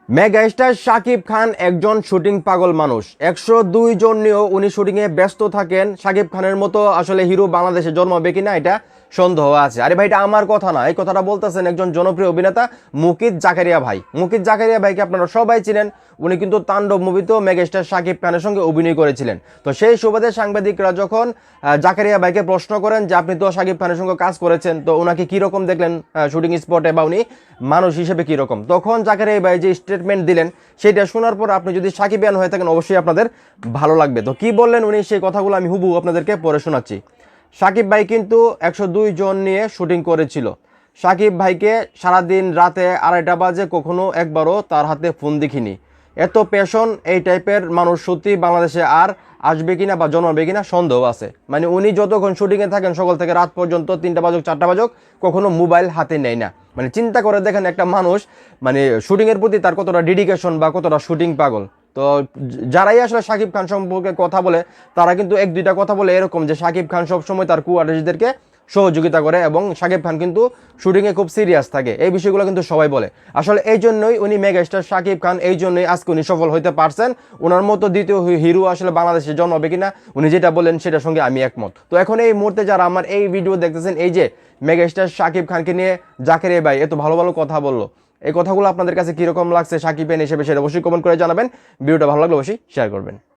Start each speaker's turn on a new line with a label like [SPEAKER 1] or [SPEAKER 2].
[SPEAKER 1] Mega star Shakib Khan একজন shooting পাগল মানুষ। 102 জন নিয়েও উনি শুটিংয়ে ব্যস্ত থাকেন। শাকিব খানের মতো আসলে হিরো বাংলাদেশে জন্মাবে কিনা এটা সন্দেহ আছে। আরে ভাই, এটা আমার কথা না, এই কথাটা বলতেছেন একজন জনপ্রিয় অভিনেতা মুকিত জাকারিয়া ভাই। মুকিত জাকারিয়া ভাইকে আপনারা সবাই চিনেন। উনি কিন্তু তাণ্ডব মুভিতেও মেগা স্টার শাকিব খানের সঙ্গে অভিনয় করেছিলেন। তো সেই সুবাদে সাংবাদিকরা যখন জাকারিয়া ভাইকে প্রশ্ন করেন যে আপনি তো শাকিব খানের সঙ্গে কাজ করেছেন, তো ওনাকে কীরকম দেখলেন শুটিং স্পটে, বা উনি মানুষ হিসেবে কীরকম, তখন জাকারিয়া ভাই যে স্টেটমেন্ট দিলেন সেটা শোনার পর আপনি যদি সাকিবিয়ান হয়ে থাকেন অবশ্যই আপনাদের ভালো লাগবে। তো কি বললেন উনি, সেই কথাগুলো আমি হুবহু আপনাদেরকে পড়ে শোনাচ্ছি। সাকিব ভাই কিন্তু 102 জন নিয়ে শুটিং করেছিল। সাকিব ভাইকে সারাদিন রাতে 2:30 বাজে কখনো একবারও তার হাতে ফোন দেখিনি। এত প্যাশন এই টাইপের মানুষ সত্যি বাংলাদেশে আর আসবে কিনা বা জন্মাবে কিনা সন্দেহ আছে। মানে উনি যতক্ষণ শুটিংয়ে থাকেন সকাল থেকে রাত পর্যন্ত 3টা বাজুক 4টা বাজুক কখনো মোবাইল হাতে নেয় না। মানে চিন্তা করে দেখেন একটা মানুষ মানে শুটিংয়ের প্রতি তার কতটা ডেডিকেশন বা কতটা শুটিং পাগল। তো যারাই আসলে শাকিব খান সম্পর্কে কথা বলে তারা কিন্তু 1-2টা কথা বলে এরকম যে শাকিব খান সবসময় তার আর্টিস্টদেরকে সহযোগিতা করে এবং শাকিব খান কিন্তু শুটিংয়ে খুব সিরিয়াস থাকে। এই বিষয়গুলো কিন্তু সবাই বলে। আসলে এই জন্যই উনি মেগাস্টার শাকিব খান, এই জন্যই আজকে উনি সফল হতে পারছেন। ওনার মতো দ্বিতীয় হিরো আসলে বাংলাদেশে জন্মাবে কিনা উনি যেটা বলেন সেটার সঙ্গে আমি একমত। তো এখন এই মুহূর্তে যারা আমার এই ভিডিও দেখতেছেন, এই যে মেগাস্টার শাকিব খানকে নিয়ে জাকের ভাই এত ভালো ভালো কথা বললো, এই কথাগুলো আপনাদের কাছে কীরকম লাগছে শাকিব খান হিসেবে সেটা অবশ্যই কমেন্ট করে জানাবেন। ভিডিওটা ভালো লাগলে অবশ্যই শেয়ার করবেন।